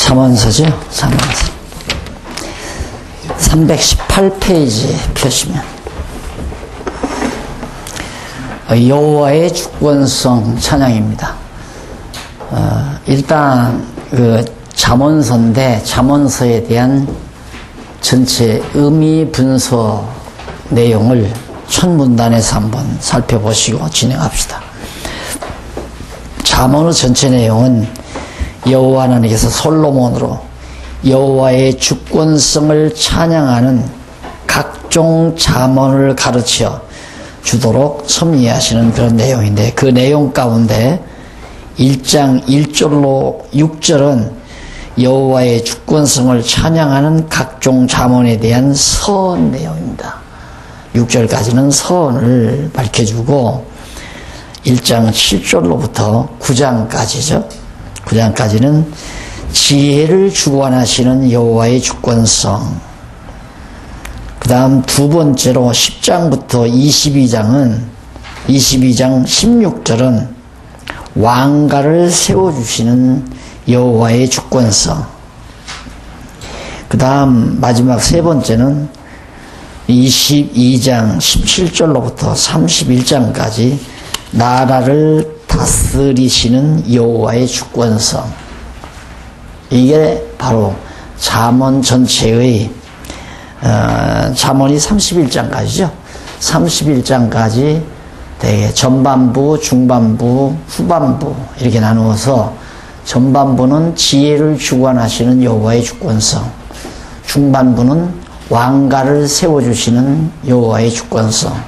잠언서죠. 잠언서 318페이지 펴시면 여호와의 주권성 찬양입니다. 일단 그 잠언서인데 잠언서에 대한 전체 의미 분석 내용을 천문단에서 한번 살펴보시고 진행합시다. 잠언의 전체 내용은 여호와 하나님께서 솔로몬으로 여호와의 주권성을 찬양하는 각종 잠언을 가르쳐 주도록 섭리하시는 그런 내용인데, 그 내용 가운데 1장 1절로 6절은 여호와의 주권성을 찬양하는 각종 잠언에 대한 서언 내용입니다. 6절까지는 서언을 밝혀주고 1장 7절로부터 9장까지죠. 9장까지는 지혜를 주관하시는 여호와의 주권성. 그 다음 두 번째로 10장부터 22장 16절은 왕가를 세워주시는 여호와의 주권성. 그 다음 마지막 세 번째는 22장 17절로부터 31장까지 나라를 다스리시는 여호와의 주권성. 이게 바로 잠언 전체의 잠언이 31장까지죠. 31장까지 되게 전반부, 중반부, 후반부 이렇게 나누어서 전반부는 지혜를 주관하시는 여호와의 주권성, 중반부는 왕가를 세워주시는 여호와의 주권성,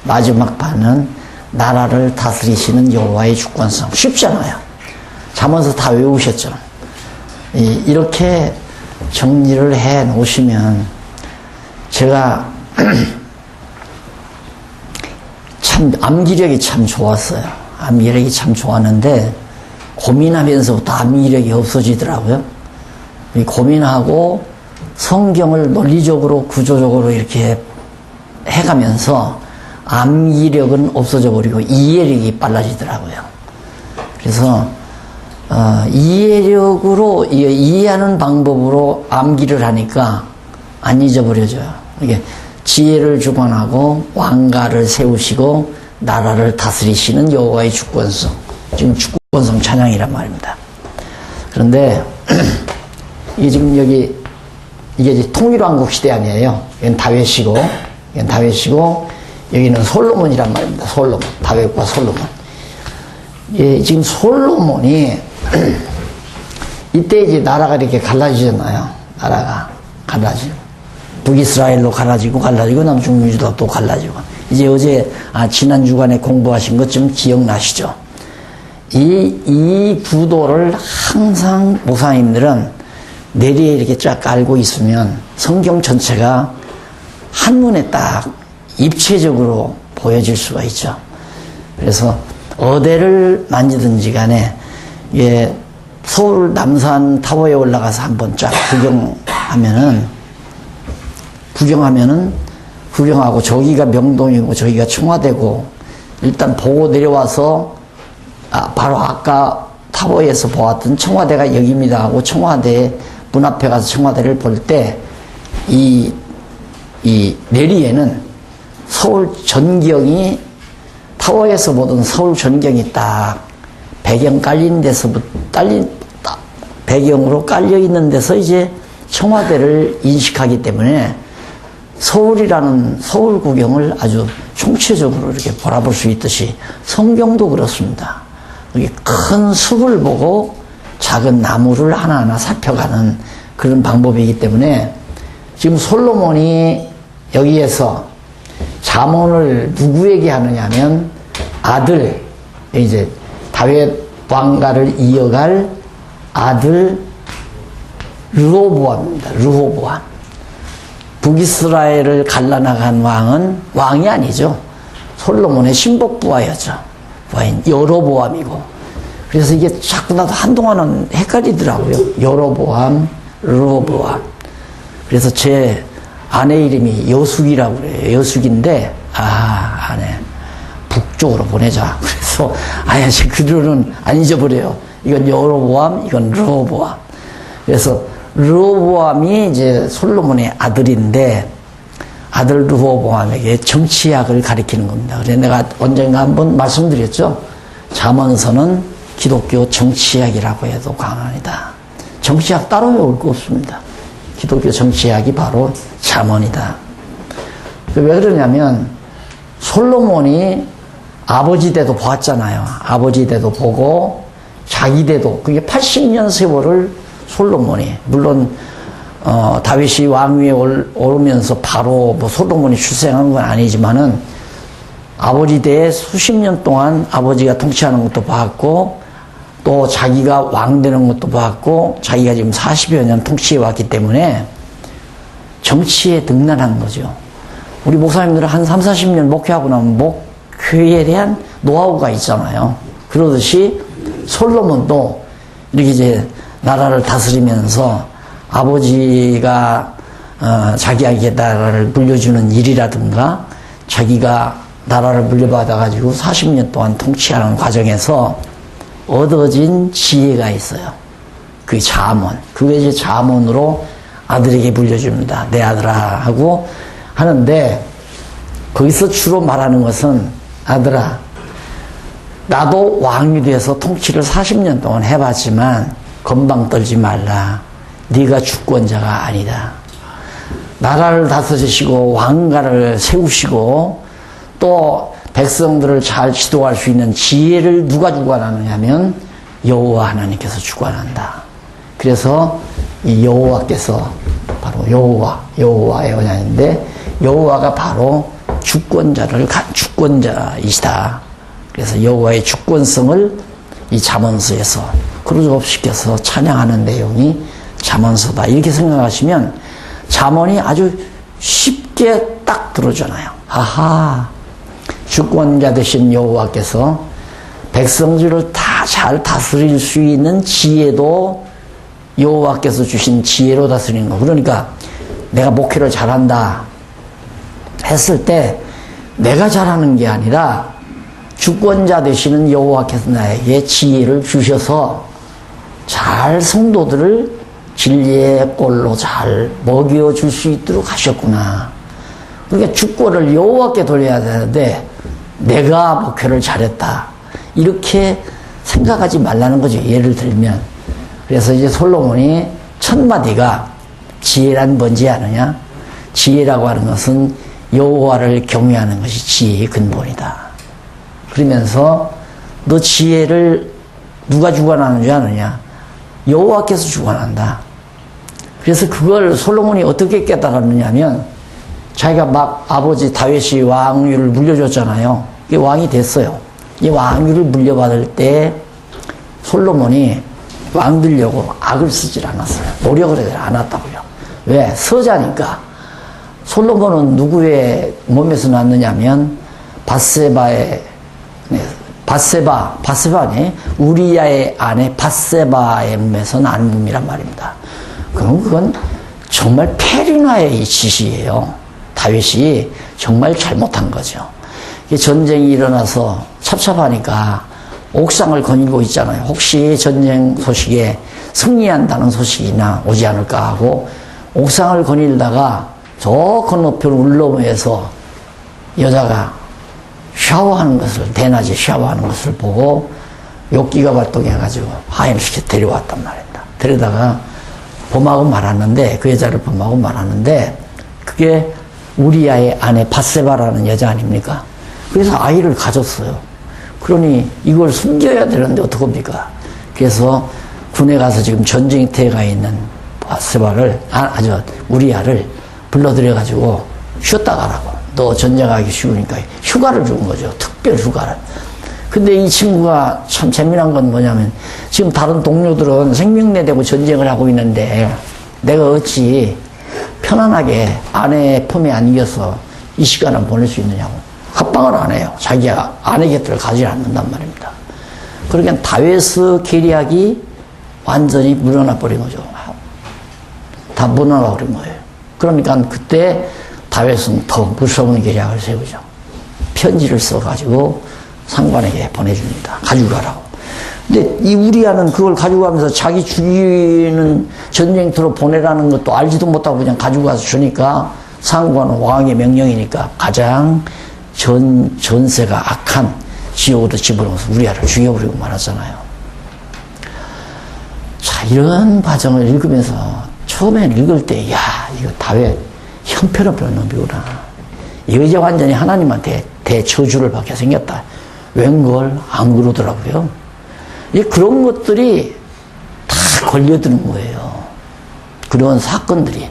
마지막 판은 나라를 다스리시는 여호와의 주권성. 쉽잖아요. 잠언서 다 외우셨죠. 이렇게 정리를 해 놓으시면 제가 참 암기력이 참 좋았어요. 암기력이 참 좋았는데 고민하면서부터 암기력이 없어지더라고요. 고민하고 성경을 논리적으로 구조적으로 이렇게 해가면서 암기력은 없어져 버리고 이해력이 빨라지더라고요. 그래서 이해력으로 이해하는 방법으로 암기를 하니까 안 잊어버려져요. 이게 지혜를 주관하고 왕가를 세우시고 나라를 다스리시는 여호와의 주권성. 지금 주권성 찬양이란 말입니다. 그런데 이게 지금 여기 이게 이제 통일왕국 시대 아니에요. 이건 다윗이고, 여기는 솔로몬이란 말입니다. 솔로몬, 다윗과 솔로몬. 예, 지금 솔로몬이 이때 이제 나라가 이렇게 갈라지잖아요. 나라가 갈라지고 북이스라엘로 갈라지고 남중유다 또 갈라지고. 이제 어제 지난 주간에 공부하신 것 좀 기억나시죠? 이 구도를 항상 목사님들은 내리에 이렇게 쫙 깔고 있으면 성경 전체가 한눈에 딱 입체적으로 보여질 수가 있죠. 그래서 어디를 만지든지 간에 서울 남산 타워에 올라가서 한번 쫙 구경하고 저기가 명동이고 저기가 청와대고 일단 보고 내려와서 바로 아까 타워에서 보았던 청와대가 여기입니다 하고 청와대 문 앞에 가서 청와대를 볼 때 이 내리에는 서울 전경이 타워에서 보던 서울 전경이 딱 배경 깔린 데서부터 배경으로 깔려 있는 데서 이제 청와대를 인식하기 때문에 서울이라는 서울 구경을 아주 총체적으로 이렇게 바라볼 수 있듯이 성경도 그렇습니다. 큰 숲을 보고 작은 나무를 하나하나 살펴가는 그런 방법이기 때문에 지금 솔로몬이 여기에서 잠언을 누구에게 하느냐 하면 아들, 이제 다윗 왕가를 이어갈 아들 르호보암입니다. 르호보암. 북이스라엘을 갈라나간 왕은 왕이 아니죠. 솔로몬의 신복부하였죠. 부하인 여로보암이고. 그래서 이게 자꾸 나도 한동안은 헷갈리더라고요. 여로보암, 르호보암. 그래서 제 아내 이름이 여숙이라고 그래요. 여숙인데, 아내. 북쪽으로 보내자. 그래서, 그들은 안 잊어버려요. 이건 여로보암, 이건 르호보암. 그래서 르호보암이 이제 솔로몬의 아들인데 아들 르호보암에게 정치학을 가리키는 겁니다. 그래서 내가 언젠가 한번 말씀드렸죠. 잠언서는 기독교 정치학이라고 해도 과언이다. 정치학 따로 외울 거 없습니다. 기독교 정치학이 바로 잠언이다. 왜 그러냐면 솔로몬이 아버지 때도 보았잖아요. 아버지 때도 보고 자기 때도 그게 80년 세월을 솔로몬이 물론 다윗이 왕위에 오르면서 바로 뭐 솔로몬이 출생한 건 아니지만은 아버지 때에 수십 년 동안 아버지가 통치하는 것도 봤고 또 자기가 왕 되는 것도 봤고 자기가 지금 40여 년 통치해 왔기 때문에 정치에 등단한 거죠. 우리 목사님들은 한 3, 40년 목회하고 나면 목회에 대한 노하우가 있잖아요. 그러듯이 솔로몬도 이렇게 이제 나라를 다스리면서 아버지가 자기에게 나라를 물려주는 일이라든가 자기가 나라를 물려받아가지고 40년 동안 통치하는 과정에서 얻어진 지혜가 있어요. 그게 잠언. 그게 이제 잠언으로 아들에게 물려줍니다. 내 아들아 하고 하는데 거기서 주로 말하는 것은 아들아 나도 왕이 돼서 통치를 40년 동안 해봤지만 건방 떨지 말라. 네가 주권자가 아니다. 나라를 다스리시고 왕가를 세우시고 또 백성들을 잘 지도할 수 있는 지혜를 누가 주관하느냐 하면 여호와 하나님께서 주관한다. 그래서 이 여호와께서 바로 여호와의 언약인데 여호와가 바로 주권자이시다. 그래서 여호와의 주권성을 이 잠언서에서 그룹업시켜서 찬양하는 내용이 잠언서다. 이렇게 생각하시면 잠언이 아주 쉽게 딱 들어주나요. 아하, 주권자 되신 여호와께서 백성들을 다 잘 다스릴 수 있는 지혜도 여호와께서 주신 지혜로 다스리는 거. 그러니까 내가 목회를 잘한다 했을 때 내가 잘하는 게 아니라 주권자 되시는 여호와께서 나에게 지혜를 주셔서 잘 성도들을 진리의 꼴로 잘 먹여줄 수 있도록 하셨구나. 그러니까 주권을 여호와께 돌려야 되는데 내가 목회를 잘했다. 이렇게 생각하지 말라는 거죠. 예를 들면. 그래서 이제 솔로몬이 첫 마디가 지혜란 뭔지 아느냐? 지혜라고 하는 것은 여호와를 경외하는 것이 지혜의 근본이다. 그러면서 너 지혜를 누가 주관하는 줄 아느냐? 여호와께서 주관한다. 그래서 그걸 솔로몬이 어떻게 깨달았느냐면 자기가 막 아버지 다윗이 왕위를 물려줬잖아요. 이게 왕이 됐어요. 이 왕위를 물려받을 때 솔로몬이 왕 되려고 악을 쓰질 않았어요. 노력을 하지 않았다고요. 왜? 서자니까. 솔로몬은 누구의 몸에서 났느냐면 바세바니 우리야의 아내 바세바의 몸에서 난 몸이란 말입니다. 그럼 그건 정말 페리나의 짓이에요. 다윗이 정말 잘못한 거죠. 전쟁이 일어나서 찹찹하니까 옥상을 거닐고 있잖아요. 혹시 전쟁 소식에 승리한다는 소식이나 오지 않을까 하고 옥상을 거닐다가 저 건너편 울러무에서 여자가 샤워하는 것을, 대낮에 샤워하는 것을 보고 욕기가 발동해가지고 하임시켜 데려왔단 말입니다. 데려다가 범하고 말았는데, 그 여자를 범하고 말았는데, 그게 우리야의 아내 바세바라는 여자 아닙니까? 그래서 아이를 가졌어요. 그러니 이걸 숨겨야 되는데 어떡합니까? 그래서 군에 가서 지금 전쟁터에 있는 바세바를, 우리야를 불러들여가지고 쉬었다 가라고. 너 전쟁하기 쉬우니까 휴가를 준 거죠. 특별 휴가를. 근데 이 친구가 참 재미난 건 뭐냐면 지금 다른 동료들은 생명내대고 전쟁을 하고 있는데 내가 어찌 편안하게 아내의 품에 안겨서 이 시간을 보낼 수 있느냐고. 합방을 안 해요. 자기가 아내 곁을 가지 않는단 말입니다. 그러니까 다윗의 계략이 완전히 물러나 버린 거죠. 다 물러나 버린 거예요. 그러니까 그때 다윗은 더 무서운 계략을 세우죠. 편지를 써가지고 상관에게 보내줍니다. 가지고 가라고. 근데 이 우리아는 그걸 가지고 가면서 자기 죽이는 전쟁터로 보내라는 것도 알지도 못하고 그냥 가지고 가서 주니까 상관은 왕의 명령이니까 가장 전세가 악한 지옥으로 집어넣어서 우리아를 죽여버리고 말았잖아요. 자, 이런 과정을 읽으면서 처음에 읽을 때, 야, 이거 다윗 형편없는 놈이구나. 이제 완전히 하나님한테 대저주를 받게 생겼다. 웬걸 안 그러더라고요. 그런 것들이 다 걸려드는 거예요. 그런 사건들이.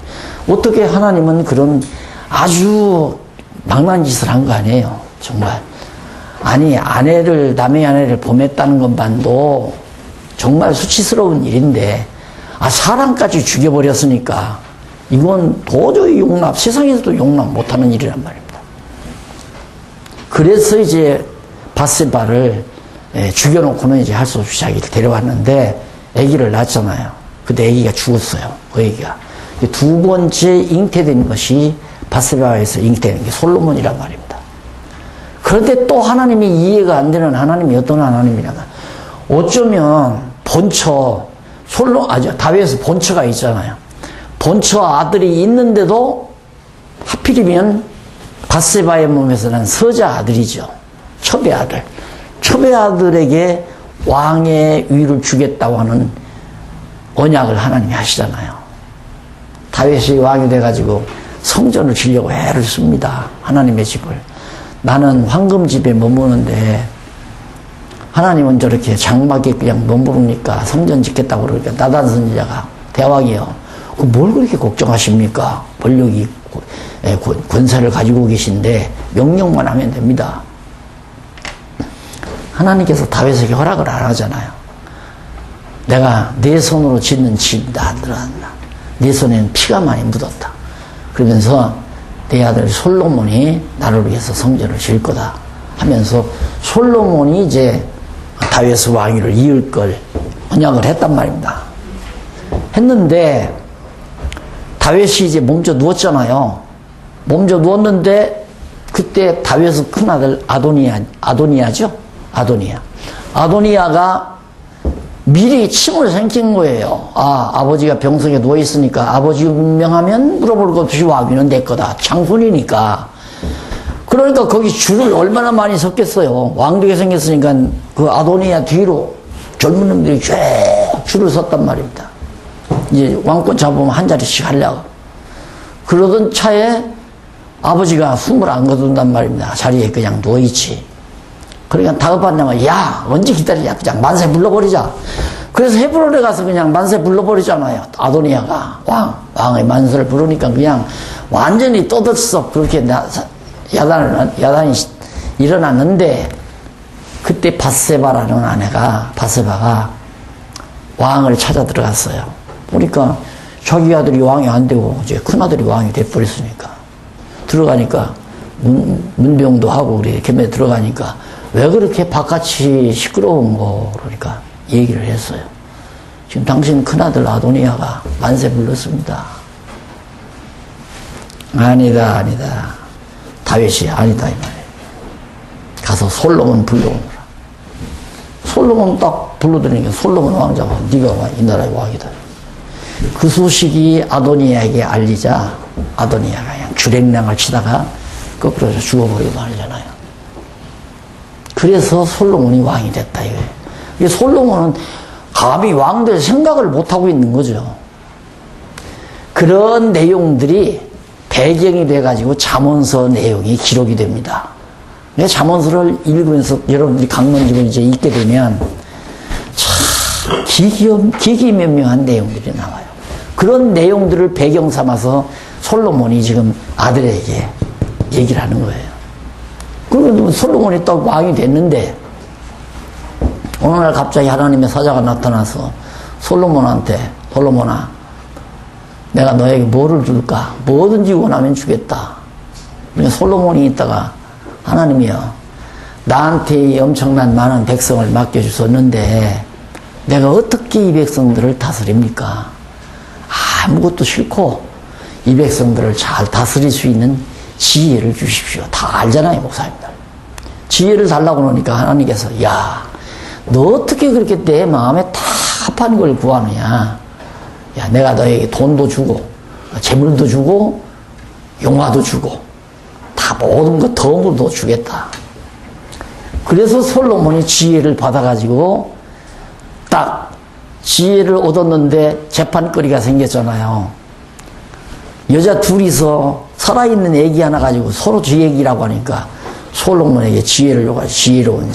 어떻게 하나님은 그런 아주 망나니 짓을 한 거 아니에요. 정말. 아니, 남의 아내를 범했다는 것만도 정말 수치스러운 일인데, 사람까지 죽여버렸으니까, 이건 도저히 세상에서도 용납 못하는 일이란 말입니다. 그래서 이제 밧세바를 죽여놓고는 이제 할 수 없이 자기를 데려왔는데, 아기를 낳았잖아요. 근데 아기가 죽었어요. 그 아기가. 두 번째 잉태된 것이 밧세바에서 잉태된 게 솔로몬이란 말입니다. 그런데 또 하나님이 이해가 안 되는 하나님이 어떤 하나님이냐면, 어쩌면 다윗에서 본처가 있잖아요. 본처 아들이 있는데도 하필이면 밧세바의 몸에서 난 서자 아들이죠. 첩의 아들. 첩의 아들에게 왕의 위를 주겠다고 하는 언약을 하나님이 하시잖아요. 다윗이 왕이 돼가지고 성전을 지려고 애를 씁니다. 하나님의 집을. 나는 황금집에 머무는데 하나님은 저렇게 장막에 그냥 머무르니까 성전 짓겠다고 그러니까 나단 선지자가 대왕이요. 뭘 그렇게 걱정하십니까? 권력이 권세를 가지고 계신데 명령만 하면 됩니다. 하나님께서 다윗에게 허락을 안 하잖아요. 내가 내 손으로 짓는 집이다. 내 손에는 피가 많이 묻었다. 그러면서 내 아들 솔로몬이 나를 위해서 성전을 지을 거다 하면서 솔로몬이 이제 다윗의 왕위를 이을 걸 언약을 했단 말입니다. 했는데 다윗이 이제 몸져 누웠잖아요. 몸져 누웠는데 그때 다윗의 큰아들 아도니아죠? 아도니아가 미리 침을 생긴 거예요. 아버지가 병석에 누워있으니까 아버지 운명하면 물어볼 것 없이 왕위는 내 거다. 장손이니까. 그러니까 거기 줄을 얼마나 많이 섰겠어요. 왕되게 생겼으니까 그 아도니아 뒤로 젊은 놈들이 쫙 줄을 섰단 말입니다. 이제 왕권 잡으면 한 자리씩 하려고. 그러던 차에 아버지가 숨을 안 거둔단 말입니다. 자리에 그냥 누워있지. 그러니까 다급한 놈은 야 언제 기다리냐 그냥 만세 불러버리자. 그래서 헤브론에 가서 그냥 만세 불러버리잖아요. 아도니아가 왕의 만세를 부르니까 그냥 완전히 떠들썩 그렇게 야단이 일어났는데 그때 밧세바라는 밧세바가 왕을 찾아 들어갔어요. 보니까 자기 아들이 왕이 안 되고 이제 큰아들이 왕이 돼버렸으니까 들어가니까 문병도 하고 우리 캠에 들어가니까 왜 그렇게 바깥이 시끄러운 거 그러니까 얘기를 했어요. 지금 당신 큰아들 아도니아가 만세 불렀습니다. 아니다. 다윗이 아니다 이 말이에요. 가서 솔로몬 불러오너라. 솔로몬 딱 불러드리니까 솔로몬 왕자가 네가 이 나라의 왕이다. 그 소식이 아도니아에게 알리자 아도니아가 그냥 주랭랑을 치다가 거꾸로 죽어버리고 말이잖아요. 그래서 솔로몬이 왕이 됐다 이거예요. 솔로몬은 감히 왕 될 생각을 못하고 있는 거죠. 그런 내용들이 배경이 돼가지고 잠언서 내용이 기록이 됩니다. 잠언서를 읽으면서 여러분들이 강론집을 이제 읽게 되면 참 기기면명한 내용들이 나와요. 그런 내용들을 배경 삼아서 솔로몬이 지금 아들에게 얘기를 하는 거예요. 그러면 솔로몬이 또 왕이 됐는데 어느 날 갑자기 하나님의 사자가 나타나서 솔로몬한테 솔로몬아 내가 너에게 뭐를 줄까? 뭐든지 원하면 주겠다. 그러니까 솔로몬이 있다가 하나님이여 나한테 엄청난 많은 백성을 맡겨주셨는데 내가 어떻게 이 백성들을 다스립니까? 아무것도 싫고 이 백성들을 잘 다스릴 수 있는 지혜를 주십시오. 다 알잖아요 목사님들. 지혜를 달라고 그러니까 하나님께서 야 너 어떻게 그렇게 내 마음에 다 합한 걸 구하느냐. 야, 내가 너에게 돈도 주고, 재물도 주고, 용화도 주고, 다 모든 것 덤으로 주겠다. 그래서 솔로몬이 지혜를 받아가지고, 딱 지혜를 얻었는데 재판거리가 생겼잖아요. 여자 둘이서 살아있는 애기 하나 가지고 서로 지 얘기라고 하니까 솔로몬에게 지혜를 요구하고 지혜로운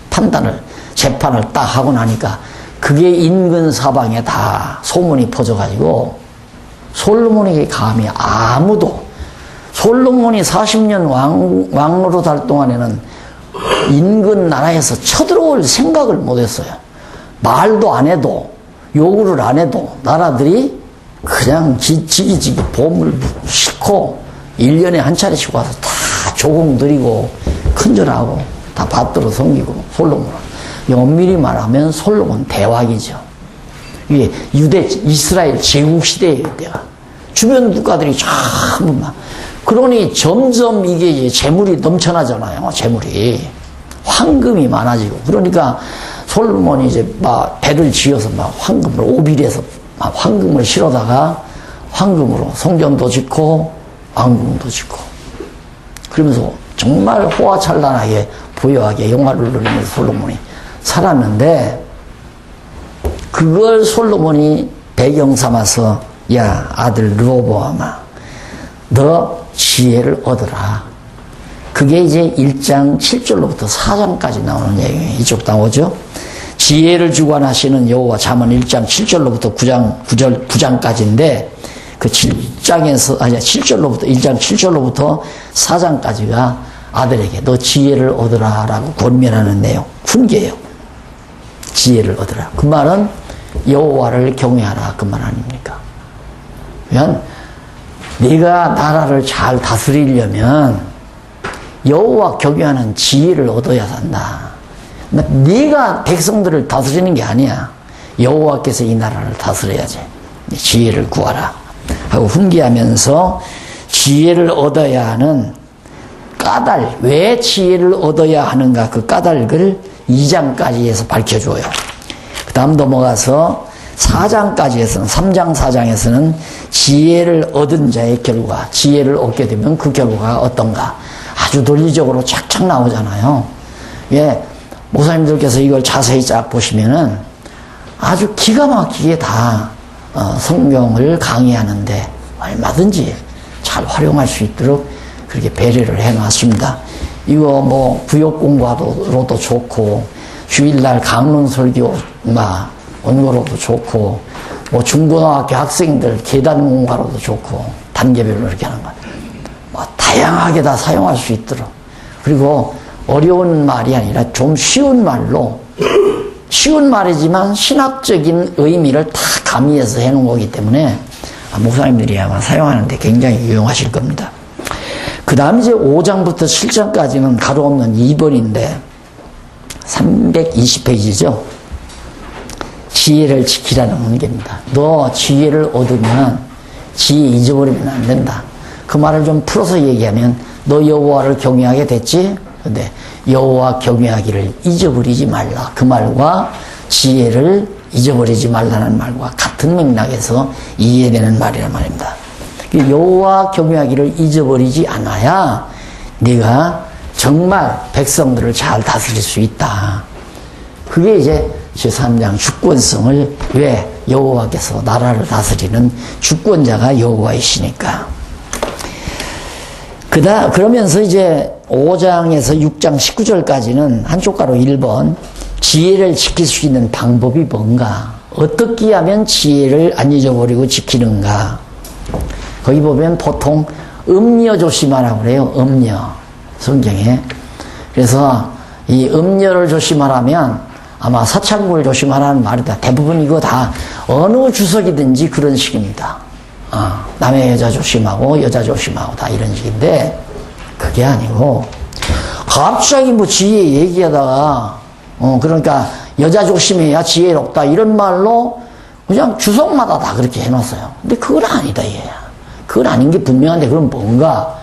판단을, 재판을 딱 하고 나니까 그게 인근 사방에 다 소문이 퍼져가지고 솔로몬에게 감히 아무도, 솔로몬이 40년 왕으로 살 동안에는 인근 나라에서 쳐들어올 생각을 못했어요. 말도 안 해도, 요구를 안 해도 나라들이 그냥 지기지기 보물 싣고 1년에 한 차례씩 와서 다 조공 드리고 큰절하고 다 받들어 섬기고. 솔로몬은 엄밀히 말하면 솔로몬 대왕이죠. 이게 이스라엘 제국시대예요. 이때가 주변 국가들이 전부 막, 그러니 점점 이게 재물이 넘쳐나잖아요. 재물이, 황금이 많아지고. 그러니까 솔로몬이 이제 막 배를 지어서 막 황금을, 오빌에서 막 황금을 실어다가 황금으로 성전도 짓고 왕궁도 짓고, 그러면서 정말 호화찬란하게 부유하게 영화를 누리면서 솔로몬이 살았는데, 그걸 솔로몬이 배경 삼아서, 야, 아들 르호보암아, 너 지혜를 얻어라. 그게 이제 1장 7절로부터 4장까지 나오는 얘기예요. 이쪽 나오죠. 지혜를 주관하시는 여호와, 잠언 1장 7절로부터 9장까지인데, 그 7장에서, 7절로부터, 1장 7절로부터 4장까지가 아들에게 너 지혜를 얻으라 라고 권면하는 내용, 훈계예요. 지혜를 얻으라. 그 말은 여호와를 경외하라, 그 말 아닙니까? 그러면 네가 나라를 잘 다스리려면 여호와 경외하는 지혜를 얻어야 한다. 네가 백성들을 다스리는 게 아니야. 여호와께서 이 나라를 다스려야지. 지혜를 구하라 하고 훈계하면서 다지혜를 얻어야 하는 까닭, 왜 지혜를 얻어야 하는가, 그 까닭을 2장까지 해서 밝혀줘요. 그 다음 넘어가서 4장까지에서는, 3장 4장에서는 지혜를 얻은 자의 결과, 지혜를 얻게 되면 그 결과가 어떤가 아주 논리적으로 착착 나오잖아요. 예, 목사님들께서 이걸 자세히 쫙 보시면은 아주 기가 막히게 다 성경을 강의하는데 얼마든지 잘 활용할 수 있도록 그렇게 배려를 해놨습니다. 이거 뭐 구역 공부로도 좋고, 주일날 강론 설교 원고로도 좋고, 뭐 중고등학교 학생들 계단 공부로도 좋고, 단계별로 이렇게 하는 거, 뭐 다양하게 다 사용할 수 있도록. 그리고 어려운 말이 아니라 좀 쉬운 말로, 쉬운 말이지만 신학적인 의미를 다 가미해서 해놓은 거기 때문에 목사님들이 아마 사용하는데 굉장히 유용하실 겁니다. 그 다음 이제 5장부터 7장까지는 가로 없는 2번인데 320페이지죠. 지혜를 지키라는 문제입니다. 너 지혜를 얻으면 지혜 잊어버리면 안 된다. 그 말을 좀 풀어서 얘기하면, 너 여호와를 경외하게 됐지? 근데 여호와 경외하기를 잊어버리지 말라. 그 말과 지혜를 잊어버리지 말라는 말과 같은 맥락에서 이해되는 말이란 말입니다. 여호와 경외하기를 잊어버리지 않아야 네가 정말 백성들을 잘 다스릴 수 있다. 그게 이제 제3장 주권성을, 왜 여호와께서 나라를 다스리는 주권자가 여호와이시니까. 그러면서 이제 5장에서 6장 19절까지는 한쪽 가로 1번, 지혜를 지킬 수 있는 방법이 뭔가, 어떻게 하면 지혜를 안 잊어버리고 지키는가. 거기 보면 보통 음녀 조심하라고 그래요. 음녀, 성경에. 그래서 이 음녀를 조심하라면 아마 사창구를 조심하라는 말이다. 대부분 이거 다 어느 주석이든지 그런 식입니다. 남의 여자 조심하고 여자 조심하고 다 이런 식인데, 그게 아니고 갑자기 뭐 지혜 얘기하다가 그러니까 여자 조심해야 지혜롭다 이런 말로 그냥 주석마다 다 그렇게 해놨어요. 근데 그건 아니다, 얘야. 그건 아닌 게 분명한데, 그럼 뭔가.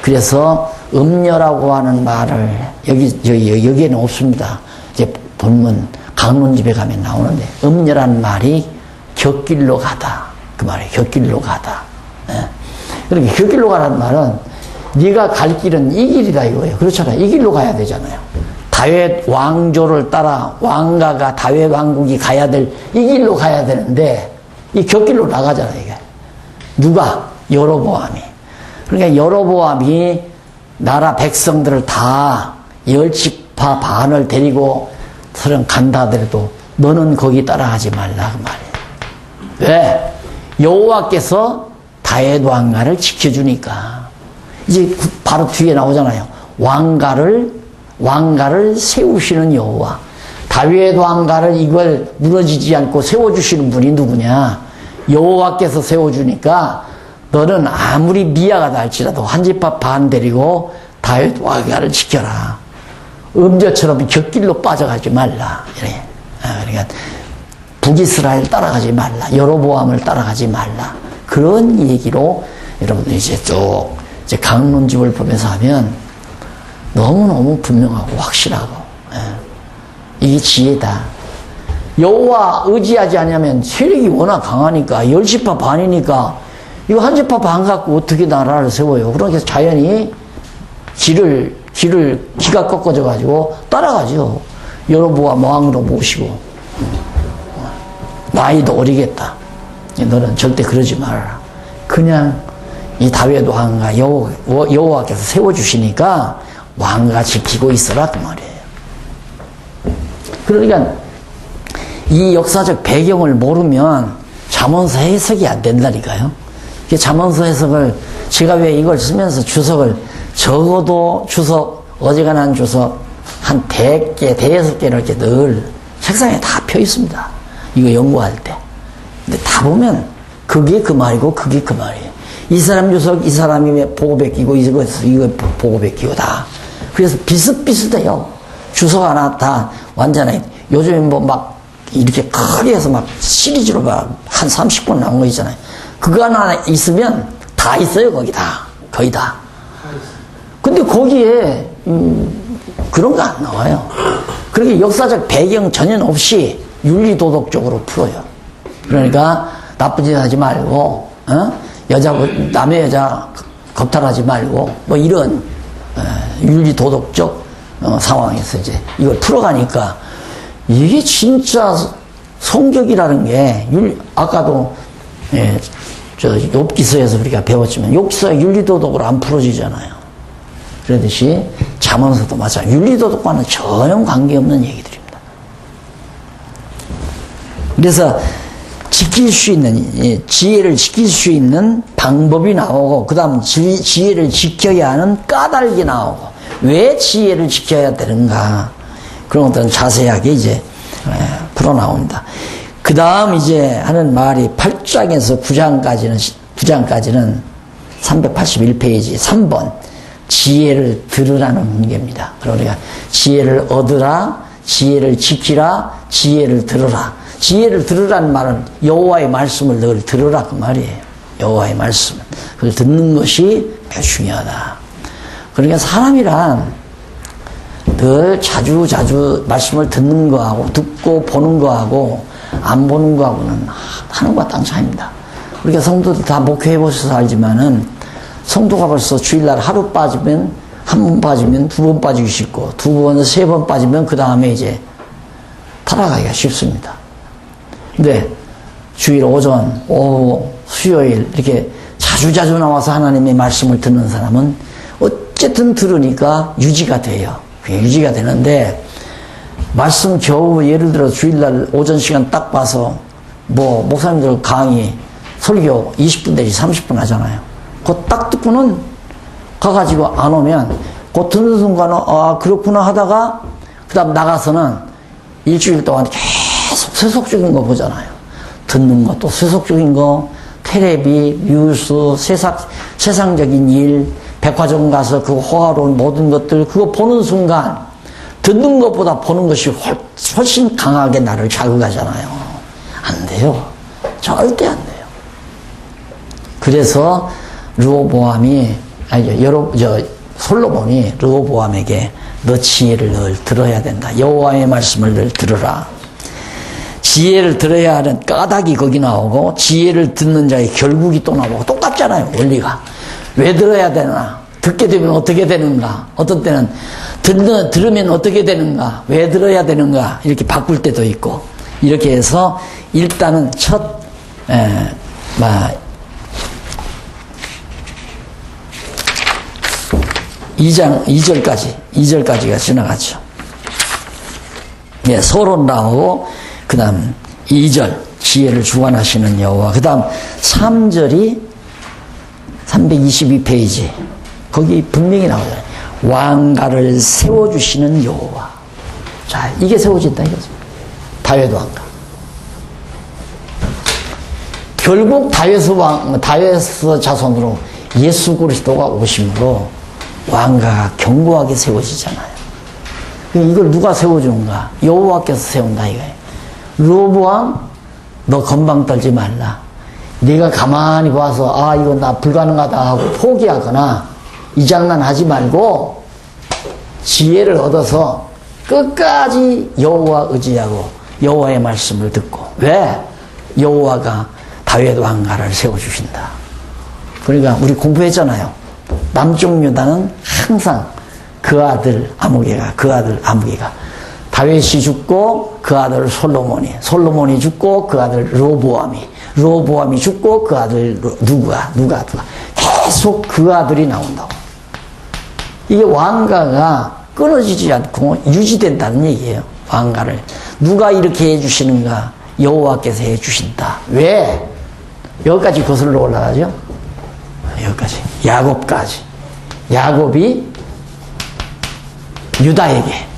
그래서 음녀라고 하는 말을 여기에는 없습니다. 이제 본문 강론집에 가면 나오는데 음녀란 말이 곁길로 가다 그 말이에요. 곁길로 가다. 예. 그렇게 곁길로 가라는 말은 네가 갈 길은 이 길이다 이거예요. 그렇잖아요. 이 길로 가야 되잖아요. 다윗 왕조를 따라 왕가가 다윗 왕국이 가야 될 이 길로 가야 되는데 이 곁길로 나가잖아요. 이게 누가? 여로보암이. 그러니까 여로보암이 나라 백성들을 다 10지파 반을 데리고 서른 간다 하더라도 너는 거기 따라가지 말라 그 말이에요. 왜? 여호와께서 다윗 왕가를 지켜주니까. 이제 바로 뒤에 나오잖아요. 왕가를 세우시는 여호와. 다윗 왕가를 이걸 무너지지 않고 세워주시는 분이 누구냐? 여호와께서 세워주니까 너는 아무리 미아가 할지라도 한 지파 반 데리고 다윗 왕가를 지켜라. 음녀처럼 곁길로 빠져가지 말라. 이래. 그러니까 북이스라엘 따라가지 말라. 여로보암을 따라가지 말라. 그런 얘기로 여러분들 이제 쭉 이제 강론집을 보면서 하면 너무너무 분명하고 확실하고 이게 지혜다. 여호와 의지하지 않으면 세력이 워낙 강하니까 10지파 반이니까 이거 한 지파 반 갖고 어떻게 나라를 세워요. 그러니까 자연히 기가 꺾어져 가지고 따라가죠. 여로보암 왕으로 모시고 나이도 어리겠다. 너는 절대 그러지 말아라. 그냥 이 다윗 왕가 여호와께서 세워주시니까 왕가 지키고 있어라 그 말이에요. 그러니까 이 역사적 배경을 모르면 잠언서 해석이 안 된다니까요. 잠언서 해석을 제가 왜 이걸 쓰면서 주석을 적어도 주석 어지간한 주석 한 100개, 106개 이렇게 늘 책상에 다 펴 있습니다. 이거 연구할 때. 근데 다 보면 그게 그 말이고 그게 그 말이에요. 이 사람 주석 이 사람이 보고 베끼고 이거 보고 베끼고 다. 그래서 비슷비슷해요. 주석 하나 다 완전히 요즘에 뭐 막 이렇게 크게 해서 막 시리즈로 막 한 30권 나온 거 있잖아요. 그거 하나 있으면 다 있어요. 거기 다. 거의 다. 근데 거기에 그런 거 안 나와요. 그렇게 역사적 배경 전혀 없이 윤리도덕적으로 풀어요. 그러니까 나쁜 짓 하지 말고 남의 여자 겁탈하지 말고 뭐 이런 윤리도덕적 상황에서 이제 이걸 풀어가니까 이게 진짜 성격이라는 게 아까도 저 욥기서에서 우리가 배웠지만 욥기서의 윤리도덕으로 안 풀어지잖아요. 그러듯이 잠언서도 마찬가지. 윤리도덕과는 전혀 관계없는 얘기들입니다. 그래서 지킬 수 있는 지혜를 지킬 수 있는 방법이 나오고 그 다음 지혜를 지켜야 하는 까닭이 나오고 왜 지혜를 지켜야 되는가 그런 것들은 자세하게 이제 풀어나온다. 그 다음 이제 하는 말이 8장에서 9장까지는 381페이지 3번 지혜를 들으라는 문제입니다. 그러니까 지혜를 얻으라, 지혜를 지키라, 지혜를 들으라. 지혜를 들으라는 말은 여호와의 말씀을 늘 들으라 그 말이에요. 여호와의 말씀을. 그걸 듣는 것이 매우 중요하다. 그러니까 사람이란 늘 자주 말씀을 듣는 거하고 듣고 보는 거하고 안 보는 거하고는 하늘과 땅 차이입니다. 우리가 성도들 다 목회해 보셔서 알지만은 성도가 벌써 주일날 하루 빠지면 한 번 빠지면 두 번 빠지기 쉽고 두 번, 세 번 빠지면 그 다음에 이제 타락하기가 쉽습니다. 근데 주일 오전, 오후, 수요일 이렇게 자주 나와서 하나님의 말씀을 듣는 사람은 어쨌든 들으니까 유지가 돼요. 그게 유지가 되는데 말씀 겨우 예를 들어 주일날 오전 시간 딱 봐서 뭐 목사님들 강의 설교 20분 내지 30분 하잖아요. 그거 딱 듣고는 가가지고 안 오면 그 듣는 순간은 아 그렇구나 하다가 그 다음 나가서는 일주일 동안 계속 세속적인 거 보잖아요. 듣는 것도 세속적인 거, 테레비, 뉴스, 세상적인 일, 백화점 가서 그 호화로운 모든 것들 그거 보는 순간 듣는 것보다 보는 것이 훨씬 강하게 나를 자극하잖아요. 안 돼요. 절대 안 돼요. 그래서 솔로몬이 르호보암에게 너 지혜를 늘 들어야 된다. 여호와의 말씀을 늘 들으라. 지혜를 들어야 하는 까닭이 거기 나오고 지혜를 듣는 자의 결국이 또 나오고 똑같잖아요. 원리가. 왜 들어야 되나? 듣게 되면 어떻게 되는가? 어떤 때는 들으면 어떻게 되는가? 왜 들어야 되는가? 이렇게 바꿀 때도 있고 이렇게 해서 일단은 첫 2절까지가 지나갔죠. 예, 서론 나오고 그 다음 2절 지혜를 주관하시는 여호와, 그 다음 3절이 322페이지 거기 분명히 나오잖아요. 왕가를 세워주시는 여호와. 자, 이게 세워진다 이거죠. 다윗 왕가. 결국 다윗의 자손으로 예수 그리스도가 오심으로 왕가가 견고하게 세워지잖아요. 이걸 누가 세워주는가? 여호와께서 세운다 이거예요. 르호보암, 너 건방 떨지 말라. 네가 가만히 봐서 아 이건 나 불가능하다 하고 포기하거나 이 장난 하지 말고 지혜를 얻어서 끝까지 여호와 의지하고 여호와의 말씀을 듣고. 왜? 여호와가 다윗 왕가를 세워주신다. 그러니까 우리 공부했잖아요. 남쪽 유다는 항상 그 아들 아무개가 다윗이 죽고 그 아들 솔로몬이 죽고 그 아들 르호보암이 죽고 그 아들 누가 계속 그 아들이 나온다고. 이게 왕가가 끊어지지 않고 유지된다는 얘기예요. 왕가를 누가 이렇게 해주시는가? 여호와께서 해주신다. 왜? 여기까지 거슬러 올라가죠. 여기까지 야곱까지. 야곱이 유다에게.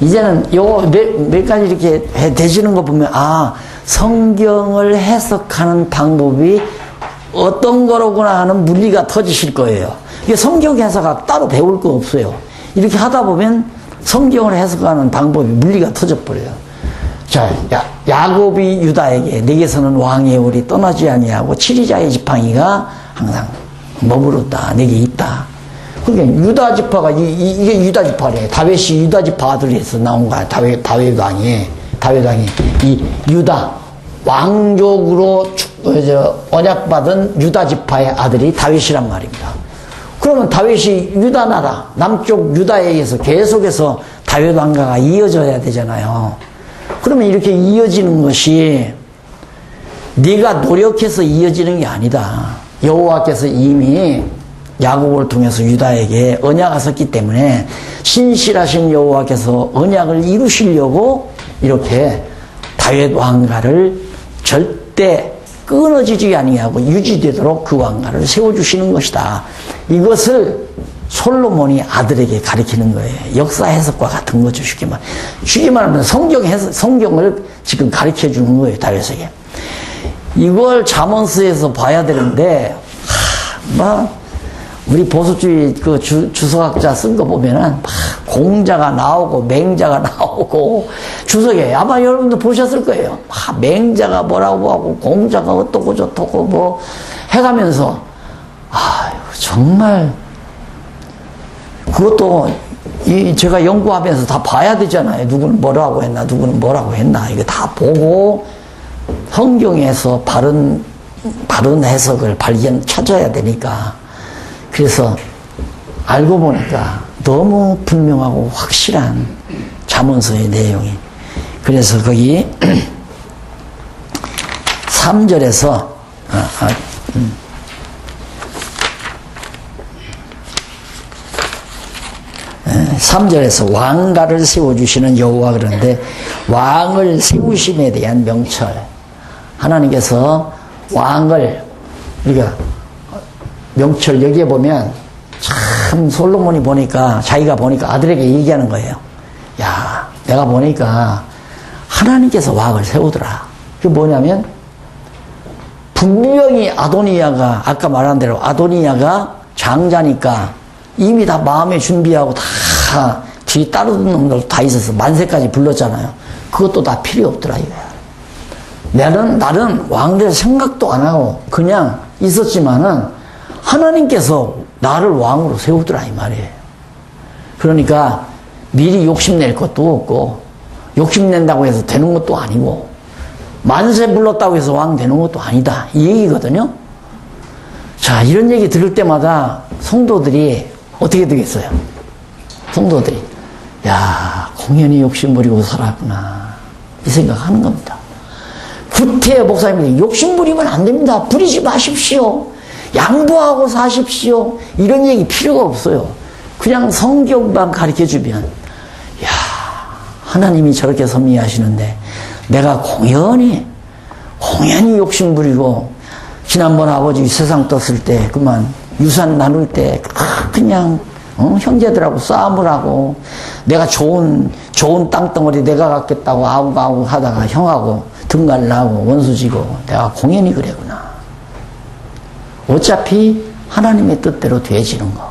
이제는 요 몇 가지 이렇게 되시는 거 보면 아 성경을 해석하는 방법이 어떤 거로구나 하는 문리가 터지실 거예요. 이게 성경 해석학 따로 배울 거 없어요. 이렇게 하다 보면 성경을 해석하는 방법이 문리가 터져버려요. 자, 야곱이 유다에게 내게서는 왕의 올이 떠나지 아니하고 치리자의 지팡이가 항상 머무르다 내게 있다. 그러니까 유다 지파가 이게 유다 지파래. 다윗이 유다 지파 아들에서 나온 거야. 다윗 왕이 이 유다 왕족으로 언약받은 유다 지파의 아들이 다윗이란 말입니다. 그러면 다윗이 유다 나라 남쪽 유다에 의해서 계속해서 다윗 왕가가 이어져야 되잖아요. 그러면 이렇게 이어지는 것이 네가 노력해서 이어지는 게 아니다. 여호와께서 이미 야곱을 통해서 유다에게 언약하셨기 때문에 신실하신 여호와께서 언약을 이루시려고 이렇게 다윗 왕가를 절대 끊어지지 아니하고 유지되도록 그 왕가를 세워주시는 것이다. 이것을 솔로몬이 아들에게 가르치는 거예요. 역사 해석과 같은 거죠. 쉽게 말하면 성경을 지금 가르쳐 주는 거예요. 다윗에게. 이걸 잠언서에서 봐야 되는데 우리 보수주의 그 주석학자 쓴 거 보면은 공자가 나오고 맹자가 나오고 주석에 아마 여러분도 보셨을 거예요. 맹자가 뭐라고 하고 공자가 어떻고 저떻고 뭐 해가면서 정말 그것도 제가 연구하면서 다 봐야 되잖아요. 누구는 뭐라고 했나 누구는 뭐라고 했나 이거 다 보고 성경에서 바른 해석을 찾아야 되니까. 그래서 알고 보니까 너무 분명하고 확실한 잠언서의 내용이. 그래서 거기 3절에서 3절에서 왕가를 세워주시는 여호와 그런데 왕을 세우심에 대한 명철. 하나님께서 왕을 우리가 명철 여기에 보면 참 솔로몬이 보니까 자기가 보니까 아들에게 얘기하는 거예요. 야 내가 보니까 하나님께서 왕을 세우더라. 그게 뭐냐면 분명히 아도니아가 아까 말한 대로 아도니아가 장자니까 이미 다 마음에 준비하고 다 뒤 따르는 놈들 다 있어서 만세까지 불렀잖아요. 그것도 다 필요 없더라 이거야. 나는 왕될 생각도 안 하고 그냥 있었지만은 하나님께서 나를 왕으로 세우더라 이 말이에요. 그러니까 미리 욕심낼 것도 없고, 욕심낸다고 해서 되는 것도 아니고, 만세 불렀다고 해서 왕 되는 것도 아니다. 이 얘기거든요. 자, 이런 얘기 들을 때마다 성도들이 어떻게 되겠어요? 성도들이, 야, 공연히 욕심 부리고 살았구나. 이 생각하는 겁니다. 구태 목사님들이 욕심 부리면 안 됩니다. 부리지 마십시오. 양보하고 사십시오. 이런 얘기 필요가 없어요. 그냥 성경만 가르쳐주면, 야, 하나님이 저렇게 섭리하시는데 내가 공연히 욕심 부리고, 지난번 아버지 세상 떴을 때 그만 유산 나눌 때 그냥 형제들하고 싸움을 하고, 내가 좋은 땅덩어리 내가 갖겠다고 아우가우 하다가 형하고 등갈라고 원수지고, 내가 공연히 그래구나. 어차피 하나님의 뜻대로 되어지는 거.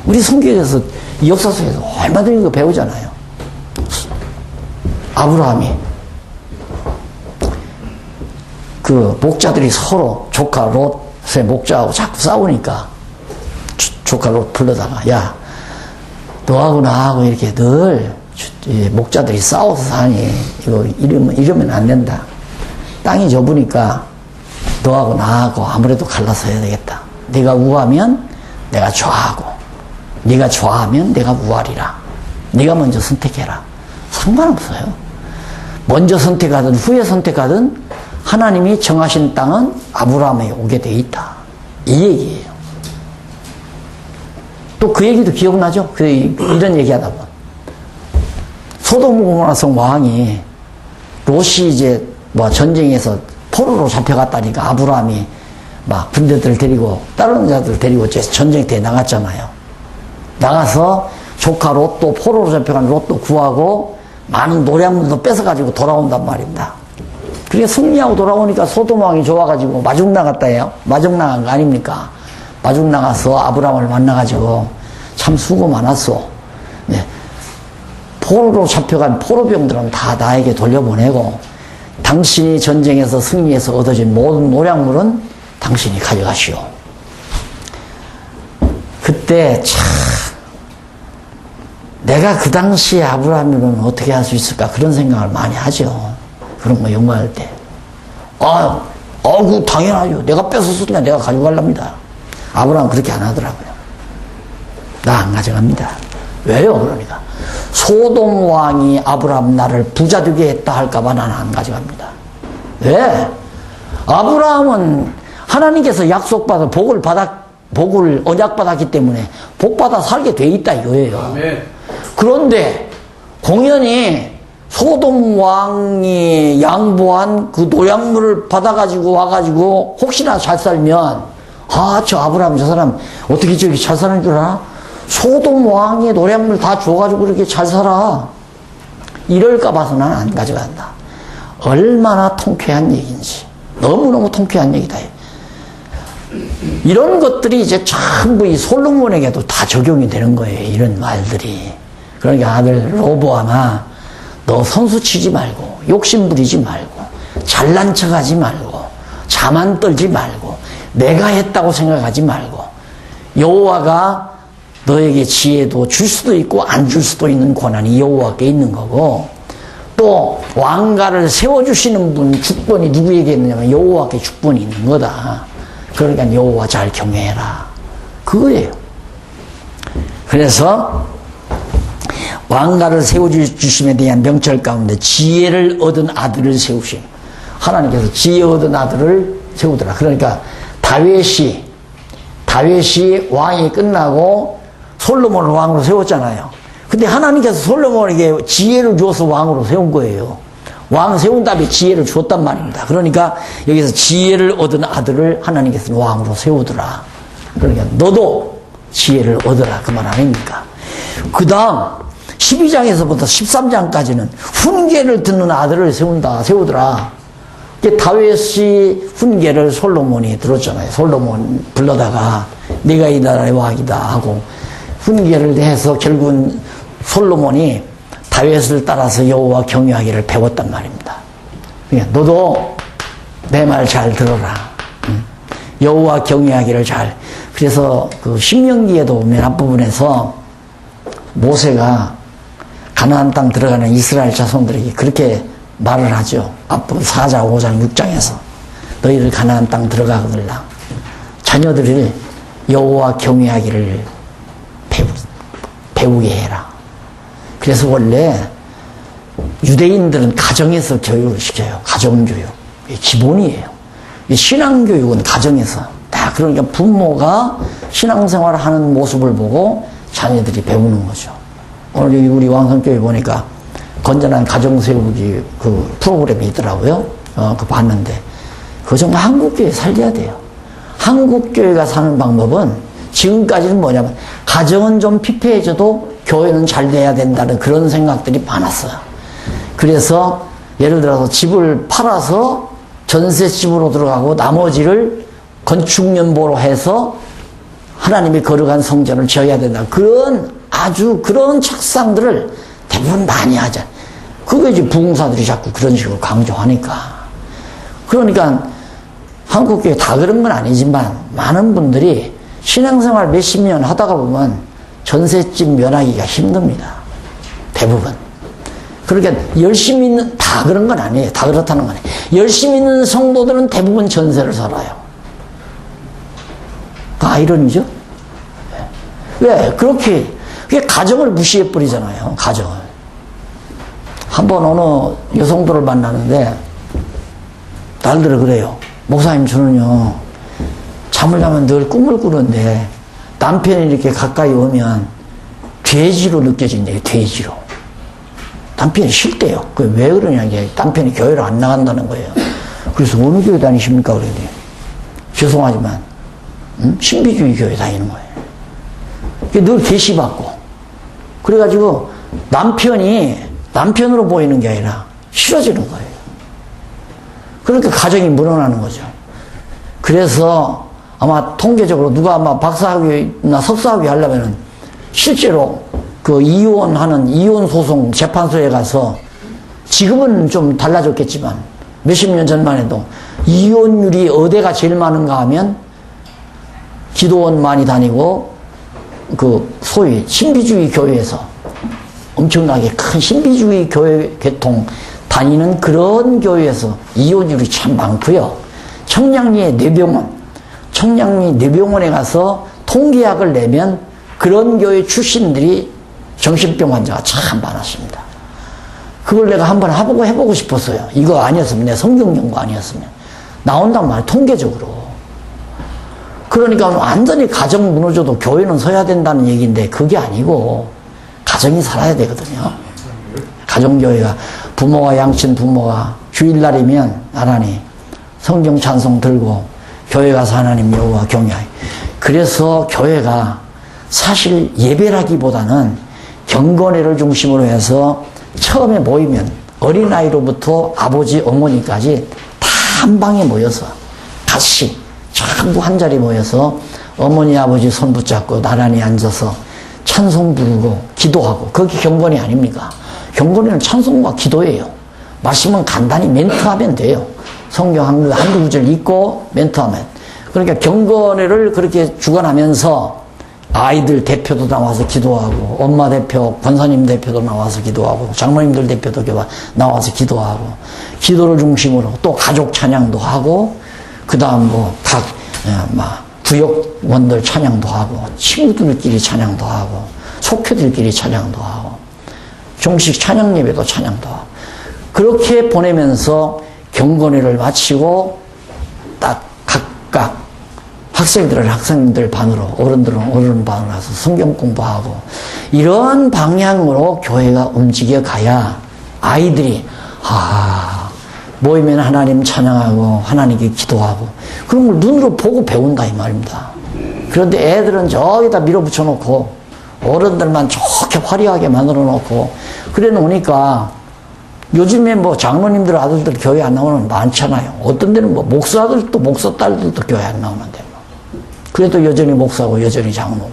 우리 성경에서 역사 속에서 얼마든지 이거 배우잖아요. 아브라함이 그 목자들이 서로 조카 롯의 목자하고 자꾸 싸우니까 조카 롯 불러다가, 야, 너하고 나하고 이렇게 늘 목자들이 싸워서 사니 이거 이러면 안 된다. 땅이 좁으니까 너하고 나하고 아무래도 갈라서 해야 되겠다. 네가 우하면 내가 좌하고, 네가 좌하면 내가 우하리라. 네가 먼저 선택해라. 상관없어요. 먼저 선택하든 후에 선택하든 하나님이 정하신 땅은 아브라함에 오게 돼 있다. 이 얘기예요. 또 그 얘기도 기억나죠? 이런 얘기하다 보면 소돔 고모라 성 왕이 롯이 이제 뭐 전쟁에서 포로로 잡혀갔다니까 아브라함이 막 군대들 데리고 다른 자들 데리고 전쟁터에 나갔잖아요. 나가서 조카 롯도 포로로 잡혀간 롯도 구하고 많은 노량물도 뺏어가지고 돌아온단 말입니다. 그게 승리하고 돌아오니까 소돔 왕이 좋아가지고 마중 나갔다 해요. 마중 나간 거 아닙니까? 마중 나가서 아브라함을 만나가지고 참 수고 많았어. 네. 포로로 잡혀간 포로병들은 다 나에게 돌려보내고, 당신이 전쟁에서 승리해서 얻어진 모든 노량물은 당신이 가져가시오. 그때 참 내가 그 당시에 아브라함이면 어떻게 할 수 있을까, 그런 생각을 많이 하죠. 그런 거 연구할 때. 그거 당연하죠. 내가 뺏었으니까 내가 가져갈랍니다. 아브라함은 그렇게 안 하더라고요. 나 안 가져갑니다. 왜요? 그러니까 소돔 왕이 아브라함 나를 부자 되게 했다 할까봐 나는 안 가져갑니다. 왜? 아브라함은 하나님께서 약속받아 복을 언약받았기 때문에 복받아 살게 돼 있다 이거예요. 아멘. 그런데 공연히 소돔 왕이 양보한 그 노약물을 받아가지고 와가지고 혹시나 잘 살면, 저 아브라함 저 사람 어떻게 저렇게 잘 사는 줄 알아? 소돔 왕의 노량물 다 줘가지고 이렇게 잘 살아. 이럴까 봐서 나는 안 가져간다. 얼마나 통쾌한 얘기인지. 너무너무 통쾌한 얘기다. 이런 것들이 이제 전부 이 솔로몬에게도 다 적용이 되는 거예요. 이런 말들이. 그러니까 아들 로보암아, 너 선수 치지 말고, 욕심 부리지 말고, 잘난 척 하지 말고, 자만 떨지 말고, 내가 했다고 생각하지 말고, 여호와가 너에게 지혜도 줄 수도 있고 안 줄 수도 있는 권한이 여호와께 있는 거고, 또 왕가를 세워주시는 분 주권이 누구에게 있느냐면 여호와께 주권이 있는 거다. 그러니까 여호와 잘 경외해라, 그거예요. 그래서 왕가를 세워주심에 대한 명철 가운데 지혜를 얻은 아들을 세우심. 하나님께서 지혜 얻은 아들을 세우더라. 그러니까 다윗이 왕이 끝나고 솔로몬을 왕으로 세웠잖아요. 근데 하나님께서 솔로몬에게 지혜를 주어서 왕으로 세운 거예요. 왕 세운 다음에 지혜를 주었단 말입니다. 그러니까 여기서 지혜를 얻은 아들을 하나님께서 왕으로 세우더라. 그러니까 너도 지혜를 얻어라, 그 말 아닙니까? 그 다음 12장에서부터 13장까지는 훈계를 듣는 아들을 세우더라. 다윗이 훈계를 솔로몬이 들었잖아요. 솔로몬 불러다가 네가 이 나라의 왕이다 하고 훈계를 해서 결국은 솔로몬이 다윗을 따라서 여호와 경외하기를 배웠단 말입니다. 그러니까 너도 내 말 잘 들어라. 여호와 경외하기를 잘. 그래서 그 신명기에도 보면 앞부분에서 모세가 가나안 땅 들어가는 이스라엘 자손들에게 그렇게 말을 하죠. 앞부분 4장, 5장, 6장에서 너희들 가나안 땅 들어가거들라. 자녀들을 여호와 경외하기를 배우게 해라. 그래서 원래 유대인들은 가정에서 교육을 시켜요. 가정교육. 이게 기본이에요. 신앙교육은 가정에서. 다 그러니까 부모가 신앙생활을 하는 모습을 보고 자녀들이 배우는 거죠. 오늘 여기 우리 왕성교회 보니까 건전한 가정 세우기 그 프로그램이 있더라고요. 그거 봤는데. 그거 정말 한국교회 살려야 돼요. 한국교회가 사는 방법은 지금까지는 뭐냐면 가정은 좀 피폐해져도 교회는 잘 돼야 된다는 그런 생각들이 많았어요. 그래서 예를 들어서 집을 팔아서 전셋집으로 들어가고 나머지를 건축연보로 해서 하나님이 거룩한 성전을 지어야 된다. 그런 책상들을 대부분 많이 하잖아요. 그게 이제 부흥사들이 자꾸 그런 식으로 강조하니까. 그러니까 한국교회 다 그런 건 아니지만 많은 분들이 신앙생활 몇십 년 하다가 보면 전셋집 면하기가 힘듭니다. 대부분. 그러니까 열심히 있는, 다 그런 건 아니에요. 다 그렇다는 건 아니에요. 열심히 있는 성도들은 대부분 전세를 살아요. 그 아이러니죠? 왜? 그렇게, 그게 가정을 무시해버리잖아요. 가정을. 한번 어느 여성들을 만나는데, 날들어 그래요. 목사님, 저는요, 잠을 자면 늘 꿈을 꾸는데, 남편이 이렇게 가까이 오면, 돼지로 느껴진대요. 돼지로. 남편이 싫대요. 그 왜 그러냐, 이게 남편이 교회를 안 나간다는 거예요. 그래서 어느 교회 다니십니까? 그랬더니, 죄송하지만, 신비주의 교회 다니는 거예요. 늘 계시받고. 그래가지고, 남편으로 보이는 게 아니라, 싫어지는 거예요. 그러니까 가정이 무너나는 거죠. 그래서, 아마 통계적으로 누가 아마 박사학위나 석사학위 하려면은, 실제로, 그 이혼 소송 재판소에 가서 지금은 좀 달라졌겠지만 몇십 년 전만 해도 이혼율이 어디가 제일 많은가 하면 기도원 많이 다니고 그 소위 신비주의 교회에서 엄청나게 큰 신비주의 교회 계통 다니는 그런 교회에서 이혼율이 참 많고요. 청량리의 뇌병원에 가서 통계학을 내면 그런 교회 출신들이 정신병 환자가 참 많았습니다. 그걸 내가 한번 해보고 싶었어요. 이거 아니었으면, 내 성경 연구 아니었으면. 나온단 말이에요, 통계적으로. 그러니까 완전히 가정 무너져도 교회는 서야 된다는 얘기인데, 그게 아니고, 가정이 살아야 되거든요. 가정교회가, 부모와 양친 부모가 주일날이면, 나란히 성경 찬송 들고, 교회 가서 하나님 여호와 경외하여. 그래서 교회가 사실 예배라기보다는 경건회를 중심으로 해서 처음에 모이면 어린아이로부터 아버지, 어머니까지 다 한 방에 모여서 같이 전부 한 자리 모여서 어머니, 아버지 손 붙잡고 나란히 앉아서 찬송 부르고 기도하고, 그게 경건회 아닙니까? 경건회는 찬송과 기도예요. 말씀은 간단히 멘트하면 돼요. 성경 한두 구절 읽고 멘트하면. 그러니까 경건회를 그렇게 주관하면서 아이들 대표도 나와서 기도하고, 엄마 대표, 권사님 대표도 나와서 기도하고, 장로님들 대표도 나와서 기도하고, 기도를 중심으로 또 가족 찬양도 하고, 그 다음 구역원들 찬양도 하고, 친구들끼리 찬양도 하고, 속회들끼리 찬양도 하고, 종식 찬양 예배도 찬양도 하고, 그렇게 보내면서 경건회를 마치고, 딱 각각 학생들 반으로, 어른들은 어른 반으로 가서 성경 공부하고, 이런 방향으로 교회가 움직여 가야 아이들이, 모이면 하나님 찬양하고, 하나님께 기도하고, 그런 걸 눈으로 보고 배운다, 이 말입니다. 그런데 애들은 저기다 밀어붙여 놓고, 어른들만 좋게 화려하게 만들어 놓고, 그래 놓으니까, 요즘에 장로님들 아들들 교회 안 나오는 많잖아요. 어떤 데는 목사들도, 목사 딸들도 교회 안 나오는데. 그래도 여전히 목사고 여전히 장로고.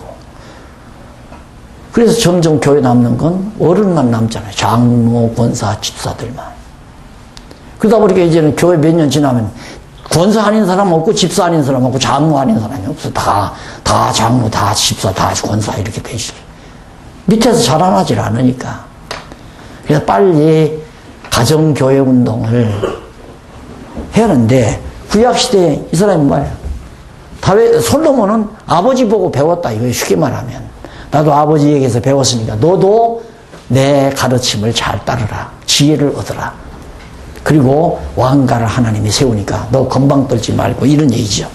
그래서 점점 교회 남는 건 어른만 남잖아요. 장로, 권사, 집사들만. 그러다 보니까 이제는 교회 몇 년 지나면 권사 아닌 사람 없고 집사 아닌 사람 없고 장로 아닌 사람이 없어. 다 장로, 다 집사, 다 권사 이렇게 되시죠. 밑에서 자라나질 않으니까. 그래서 빨리 가정교회 운동을 해야 하는데, 구약시대에 이 사람이 뭐예요? 솔로몬은 아버지 보고 배웠다. 이거 쉽게 말하면. 나도 아버지에게서 배웠으니까 너도 내 가르침을 잘 따르라. 지혜를 얻어라. 그리고 왕가를 하나님이 세우니까 너 건방 떨지 말고, 이런 얘기죠.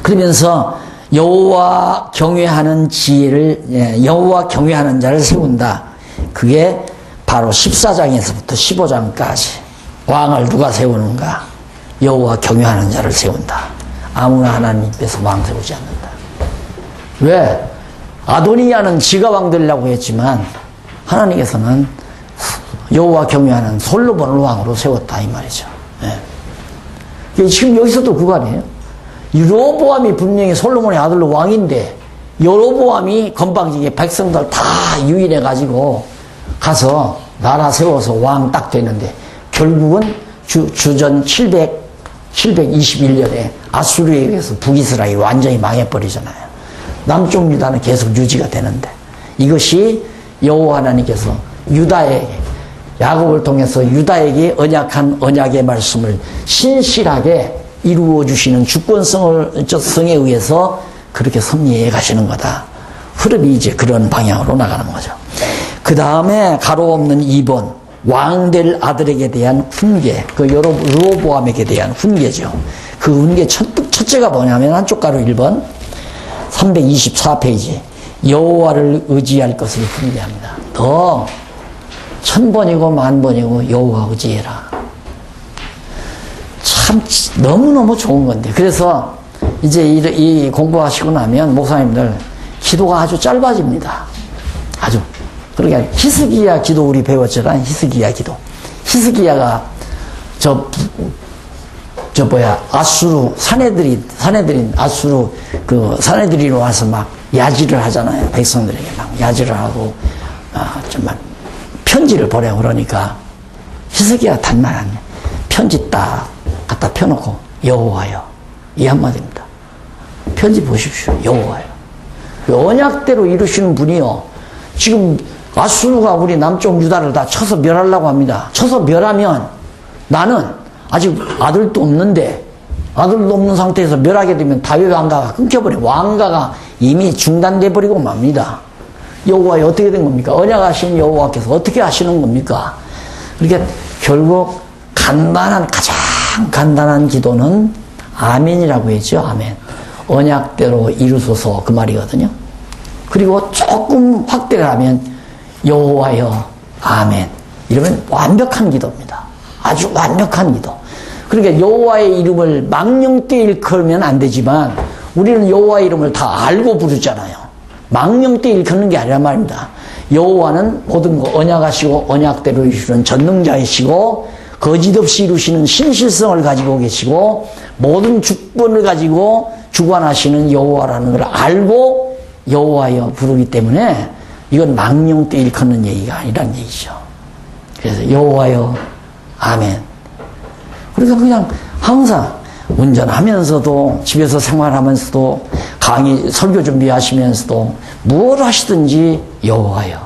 그러면서 여호와 경외하는 지혜를, 여호와 경외하는 자를 세운다. 그게 바로 14장에서부터 15장까지 왕을 누가 세우는가? 여호와 경외하는 자를 세운다. 아무나 하나님 앞에서 왕 세우지 않는다. 왜? 아도니아는 지가 왕 되려고 했지만 하나님께서는 여호와 경외하는 솔로몬을 왕으로 세웠다, 이 말이죠. 예. 지금 여기서도 그거 아니에요? 여로보암이 분명히 솔로몬의 아들로 왕인데, 여로보암이 건방지게 백성들 다 유인해가지고 가서 나라 세워서 왕 딱 되는데, 결국은 주전 721년에 아수르에 의해서 북이스라엘이 완전히 망해버리잖아요. 남쪽 유다는 계속 유지가 되는데, 이것이 여호와 하나님께서 유다에게, 야곱을 통해서 유다에게 언약한 언약의 말씀을 신실하게 이루어 주시는 주권성에 의해서 그렇게 섭리해 가시는 거다. 흐름이 이제 그런 방향으로 나가는 거죠. 그 다음에 가로 없는 2번, 왕될 아들에게 대한 훈계, 그 여로보암에게 대한 훈계죠. 그 훈계 첫째가 뭐냐면, 한쪽 가로 1번, 324페이지, 여호와를 의지할 것을 훈계합니다. 너 1000번이고 10,000번이고 여호와 의지해라. 참 너무너무 좋은 건데, 그래서 이제 이 공부하시고 나면 목사님들 기도가 아주 짧아집니다. 아주. 그러니까 히스기야 기도 우리 배웠잖아. 히스기야 기도. 히스기야가 아수르 사내들인 아수르 사내들이로 와서 막 야지를 하잖아요. 백성들에게 막 야지를 하고 정말 편지를 보내고, 그러니까 히스기야 단말한 편지 딱 갖다 펴놓고 여호와여, 이 한마디입니다. 편지 보십시오. 여호와여. 언약대로 이루시는 분이요, 지금 아수르가 우리 남쪽 유다를 다 쳐서 멸하려고 합니다. 쳐서 멸하면 나는 아직 아들도 없는데, 아들도 없는 상태에서 멸하게 되면 다윗 왕가가 끊겨버려. 왕가가 이미 중단돼 버리고 맙니다. 여호와여, 어떻게 된 겁니까? 언약하신 여호와께서 어떻게 하시는 겁니까? 그러니까 결국 가장 간단한 기도는 아멘이라고 했죠. 아멘. 언약대로 이루소서, 그 말이거든요. 그리고 조금 확대를 하면 여호와여 아멘, 이러면 완벽한 기도입니다. 아주 완벽한 기도. 그러니까 여호와의 이름을 망령되이 일컬면 안 되지만, 우리는 여호와의 이름을 다 알고 부르잖아요. 망령되이 일컫는 게 아니란 말입니다. 여호와는 모든 거 언약하시고 언약대로 이루시는 전능자이시고 거짓없이 이루시는 신실성을 가지고 계시고 모든 주권을 가지고 주관하시는 여호와라는 걸 알고 여호와여 부르기 때문에 이건 망령되이 일컫는 얘기가 아니란 얘기죠. 그래서 여호와여 아멘. 그러니까 그냥 항상 운전하면서도, 집에서 생활하면서도, 강의 설교 준비하시면서도, 뭘 하시든지 여호와여.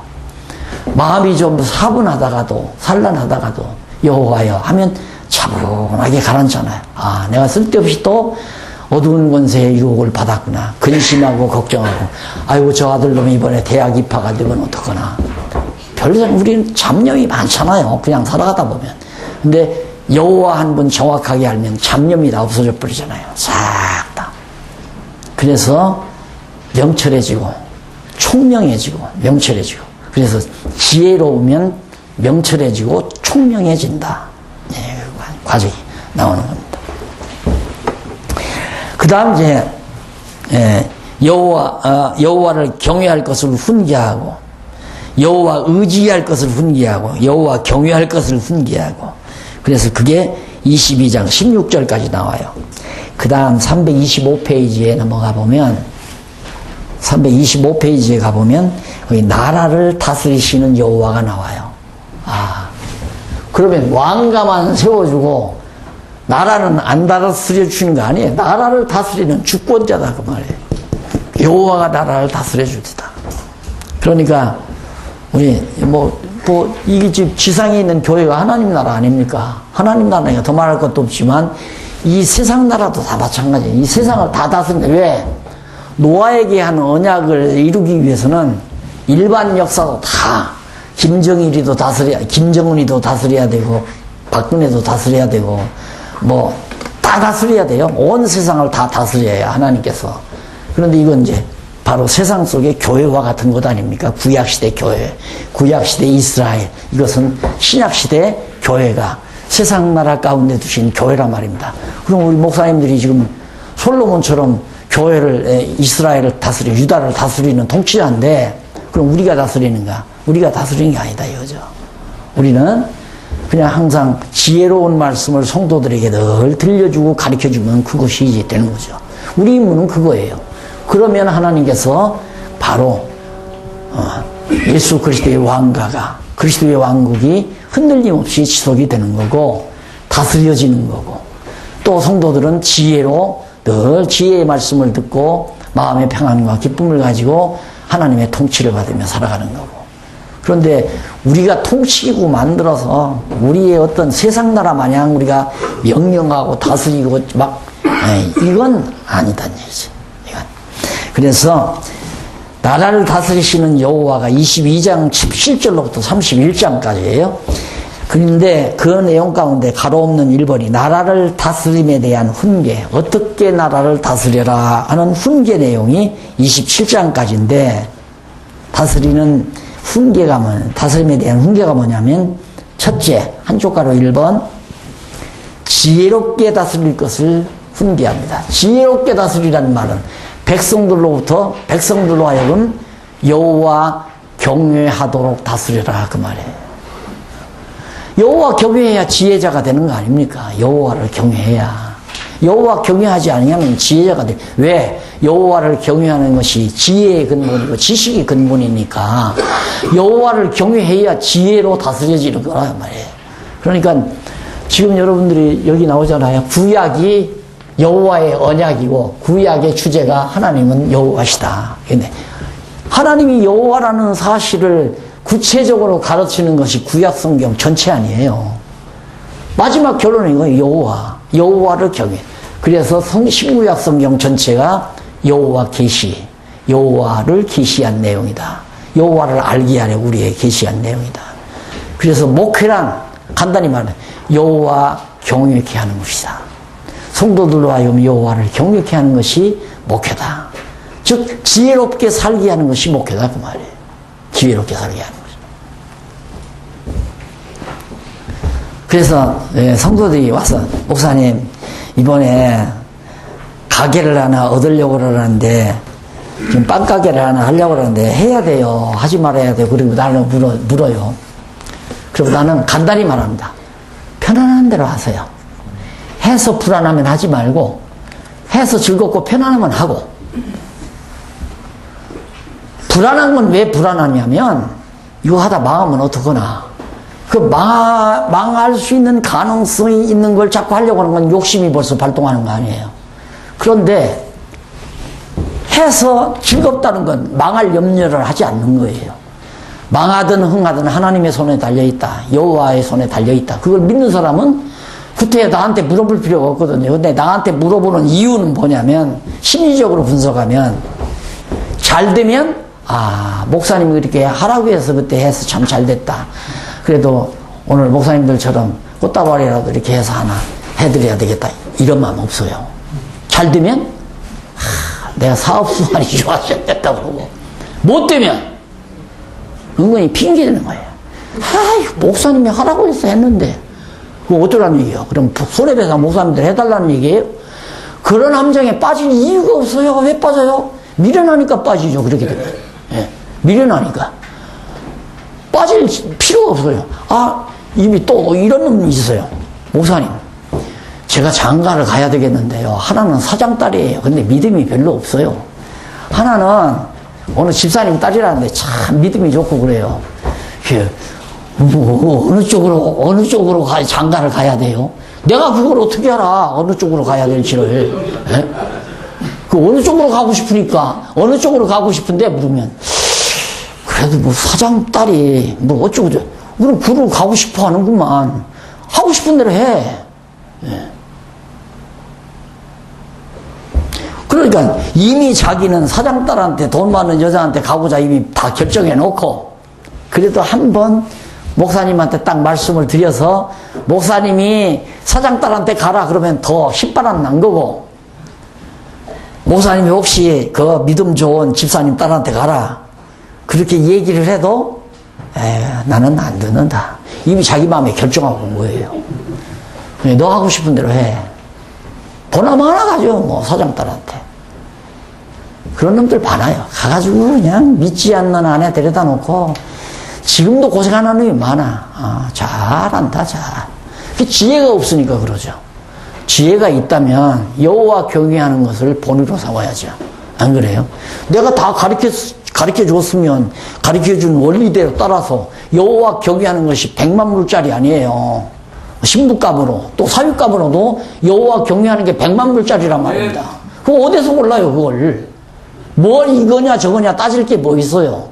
마음이 좀 사분하다가도, 산란하다가도 여호와여 하면 차분하게 가라앉잖아요. 아, 내가 쓸데없이 또 어두운 권세의 유혹을 받았구나. 근심하고 걱정하고, 아이고 저 아들놈이 이번에 대학 입학가 되면 어떡하나. 우리는 잡념이 많잖아요. 그냥 살아가다 보면. 근데 여호와 한 분 정확하게 알면 잡념이 다 없어져 버리잖아요. 싹 다. 그래서 명철해지고 총명해지고 명철해지고, 그래서 지혜로우면 명철해지고 총명해진다. 네, 과정이 나오는 겁니다. 그 다음 이제 여호와를 경외할 것을 훈계하고, 여호와 의지할 것을 훈계하고, 여호와 경외할 것을 훈계하고. 그래서 그게 22장 16절까지 나와요. 그 다음 325페이지에 넘어가 보면, 325페이지에 가보면 거기 나라를 다스리시는 여호와가 나와요. 아, 그러면 왕가만 세워주고 나라는 안 다스려 주시는 거 아니에요. 나라를 다스리는 주권자다, 그 말이에요. 여호와가 나라를 다스려 주시다. 그러니까 우리, 이게 지금 지상에 있는 교회가 하나님 나라 아닙니까? 하나님 나라니까 더 말할 것도 없지만, 이 세상 나라도 다 마찬가지예요. 이 세상을 다 다스린다. 왜? 노아에게 한 언약을 이루기 위해서는 일반 역사도 다, 김정은이도 다스려야 되고, 박근혜도 다스려야 되고, 다 다스려야 돼요. 온 세상을 다 다스려야 하나님께서. 그런데 이건 이제 바로 세상 속의 교회와 같은 것 아닙니까? 구약시대 교회, 구약시대 이스라엘. 이것은 신약시대 교회가 세상 나라 가운데 두신 교회란 말입니다. 그럼 우리 목사님들이 지금 솔로몬처럼 교회를, 이스라엘을 유다를 다스리는 통치자인데, 그럼 우리가 다스리는가? 우리가 다스리는 게 아니다, 이거죠. 우리는 그냥 항상 지혜로운 말씀을 성도들에게 늘 들려주고 가르쳐주면 그것이 이제 되는 거죠. 우리 임무는 그거예요. 그러면 하나님께서 바로 예수 그리스도의 왕가가, 그리스도의 왕국이 흔들림 없이 지속이 되는 거고, 다스려지는 거고, 또 성도들은 지혜로 늘 지혜의 말씀을 듣고 마음의 평안과 기쁨을 가지고 하나님의 통치를 받으며 살아가는 거고. 그런데 우리가 통치기구 만들어서 우리의 어떤 세상 나라 마냥 우리가 명령하고 다스리고 이건 아니다는 얘기죠. 이건. 그래서 나라를 다스리시는 여호와가 22장 17절로부터 31장까지예요. 그런데 그 내용 가운데 가로 없는 1번이 나라를 다스림에 대한 훈계, 어떻게 나라를 다스려라 하는 훈계 내용이 27장까지인데, 다스리는 훈계가 다스림에 대한 훈계가 뭐냐면, 첫째, 한쪽 가로 1번, 지혜롭게 다스릴 것을 훈계합니다. 지혜롭게 다스리라는 말은 백성들로 하여금 여호와 경외하도록 다스려라, 그 말이에요. 여호와 경외해야 지혜자가 되는 거 아닙니까? 여호와를 경외해야. 여호와 경외하지 않으면 지혜자가 돼. 왜? 여호와를 경외하는 것이 지혜의 근본이고 지식의 근본이니까 여호와를 경외해야 지혜로 다스려지는 거란 말이에요. 그러니까 지금 여러분들이 여기 나오잖아요. 구약이 여호와의 언약이고 구약의 주제가 하나님은 여호와시다. 근데 하나님이 여호와라는 사실을 구체적으로 가르치는 것이 구약 성경 전체 아니에요. 마지막 결론은 이거예요. 여호와를 경외. 그래서 신구약 성경 전체가 여호와 계시, 여호와를 계시한 내용이다. 여호와를 알게 하려 우리에게 계시한 내용이다. 그래서 목회란 간단히 말하면 여호와 경외케 하는 것이다. 성도들로 하여금 여호와를 경외케 하는 것이 목회다. 즉 지혜롭게 살게 하는 것이 목회다, 그 말이에요. 지혜롭게 살게 하는 거죠. 그래서 성도들이 와서 목사님 이번에 가게를 하나 얻으려고 그러는데 지금 빵가게를 하나 하려고 그러는데 해야 돼요, 하지 말아야 돼요? 그리고 나는 물어요. 그리고 나는 간단히 말합니다. 편안한 대로 하세요. 해서 불안하면 하지 말고 해서 즐겁고 편안하면 하고. 불안한 건 왜 불안하냐면 이거 하다 망하면 어떡하나. 그 망할 수 있는 가능성이 있는 걸 자꾸 하려고 하는 건 욕심이 벌써 발동하는 거 아니에요. 그런데 해서 즐겁다는 건 망할 염려를 하지 않는 거예요. 망하든 흥하든 하나님의 손에 달려있다. 여호와의 손에 달려있다. 그걸 믿는 사람은 구태여 나한테 물어볼 필요가 없거든요. 근데 나한테 물어보는 이유는 뭐냐면 심리적으로 분석하면 잘 되면 목사님이 그렇게 하라고 해서 그때 해서 참 잘 됐다. 그래도 오늘 목사님들처럼 꽃다발이라도 이렇게 해서 하나 해드려야 되겠다. 이런 마음 없어요. 잘 되면 내가 사업 수완이 좋아져야 됐다 그러고, 못 되면 은근히 핑계대는 거예요. 목사님이 하라고 해서 했는데 그거 어쩌라는 얘기예요? 그럼 손해배상 목사님들 해달라는 얘기예요? 그런 함정에 빠질 이유가 없어요. 왜 빠져요? 미련하니까 빠지죠. 그렇게 되면. 미련하니까. 빠질 필요가 없어요. 이미 또 이런 놈이 있어요. 목사님, 제가 장가를 가야 되겠는데요. 하나는 사장 딸이에요. 근데 믿음이 별로 없어요. 하나는 어느 집사님 딸이라는데 참 믿음이 좋고 그래요. 어느 쪽으로 장가를 가야 돼요? 내가 그걸 어떻게 알아? 어느 쪽으로 가야 될지를. 그 어느 쪽으로 가고 싶으니까, 어느 쪽으로 가고 싶은데 물으면, 그래도 뭐 사장 딸이 뭐 어쩌고 그럼 그로 가고 싶어 하는구만. 하고 싶은 대로 해. 예. 그러니까 이미 자기는 사장 딸한테 돈 많은 여자한테 가고자 이미 다 결정해 놓고, 그래도 한번 목사님한테 딱 말씀을 드려서 목사님이 사장 딸한테 가라 그러면 더 신바람 난 거고, 목사님이 혹시 그 믿음 좋은 집사님 딸한테 가라 그렇게 얘기를 해도 나는 안 듣는다. 이미 자기 마음에 결정하고 온 거예요. 너 하고 싶은 대로 해. 보나마 하나 가죠, 뭐 사장 딸한테. 그런 놈들 많아요. 가가지고 그냥 믿지 않는 아내 데려다 놓고 지금도 고생하는 놈이 많아. 잘한다, 잘. 지혜가 없으니까 그러죠. 지혜가 있다면 여호와 경외하는 것을 본의로 삼아야죠. 안 그래요? 내가 다 가르쳐 줬으면 가르쳐 준 원리대로 따라서 여호와 경외하는 것이 100만 불짜리 아니에요. 신부값으로 또 사유값으로도 여호와 경외하는 게 100만 불짜리란 말입니다. 그거 어디서 몰라요, 그걸. 뭘 이거냐 저거냐 따질 게 뭐 있어요.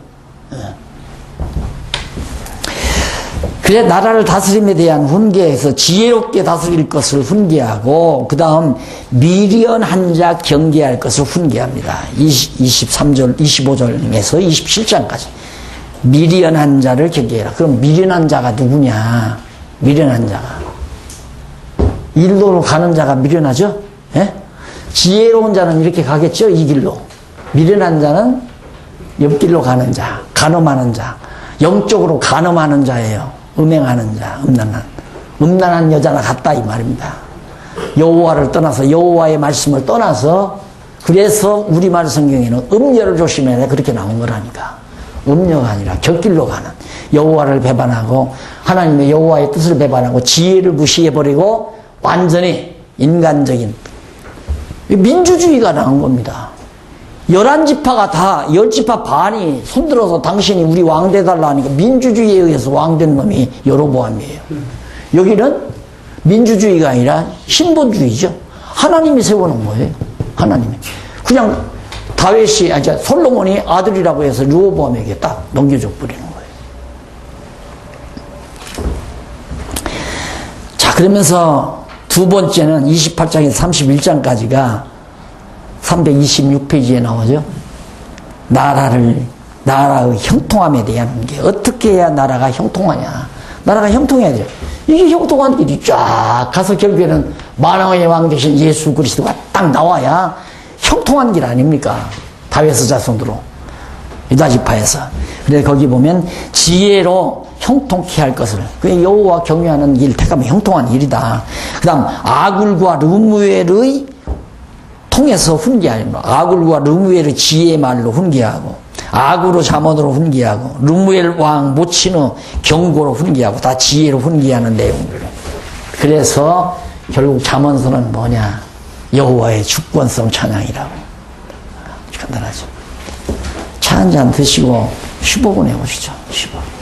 그래, 나라를 다스림에 대한 훈계에서 지혜롭게 다스릴 것을 훈계하고, 그 다음 미련한 자 경계할 것을 훈계합니다. 23절, 25절에서 27장까지. 미련한 자를 경계해라. 그럼 미련한 자가 누구냐? 미련한 자가. 일로로 가는 자가 미련하죠? 예? 지혜로운 자는 이렇게 가겠죠? 이 길로. 미련한 자는 옆길로 가는 자, 간음하는 자. 영적으로 간음하는 자예요. 음행하는 자, 음란한 여자나 같다 이 말입니다. 여호와를 떠나서, 여호와의 말씀을 떠나서, 그래서 우리말 성경에는 음녀를 조심해야 그렇게 나온 거라니까. 음녀가 아니라 곁길로 가는, 여호와를 배반하고 하나님의 여호와의 뜻을 배반하고 지혜를 무시해버리고 완전히 인간적인 민주주의가 나온 겁니다. 11지파가 다 10지파 반이 손들어서 당신이 우리 왕 돼달라 하니까 민주주의에 의해서 왕 된 놈이 여로보암이에요. 여기는 민주주의가 아니라 신본주의죠. 하나님이 세워놓은 거예요. 하나님이. 그냥 다윗이, 솔로몬이 아들이라고 해서 르호보암에게 딱 넘겨줘 버리는 거예요. 자, 그러면서 두 번째는 28장에서 31장까지가 326페이지에 나오죠. 나라의 형통함에 대한 게, 어떻게 해야 나라가 형통하냐. 나라가 형통해야죠. 이게 형통한 길이 쫙 가서 결국에는 만왕의 왕 되신 예수 그리스도가 딱 나와야 형통한 길 아닙니까? 다윗의 자손으로. 유다지파에서. 그래서 거기 보면 지혜로 형통케 할 것을, 그게 여호와 경외하는 길 택하면 형통한 일이다. 그 다음 아굴과 르무엘의 통해서 훈계하는, 아굴과 르무엘의 지혜의 말로 훈계하고, 아굴의 잠언으로 훈계하고, 르무엘 왕 모친의 경고로 훈계하고, 다 지혜로 훈계하는 내용들. 그래서 결국 잠언서는 뭐냐? 여호와의 주권성 찬양이라고. 간단하죠. 차 한 잔 드시고 15분 해보시죠. 15분.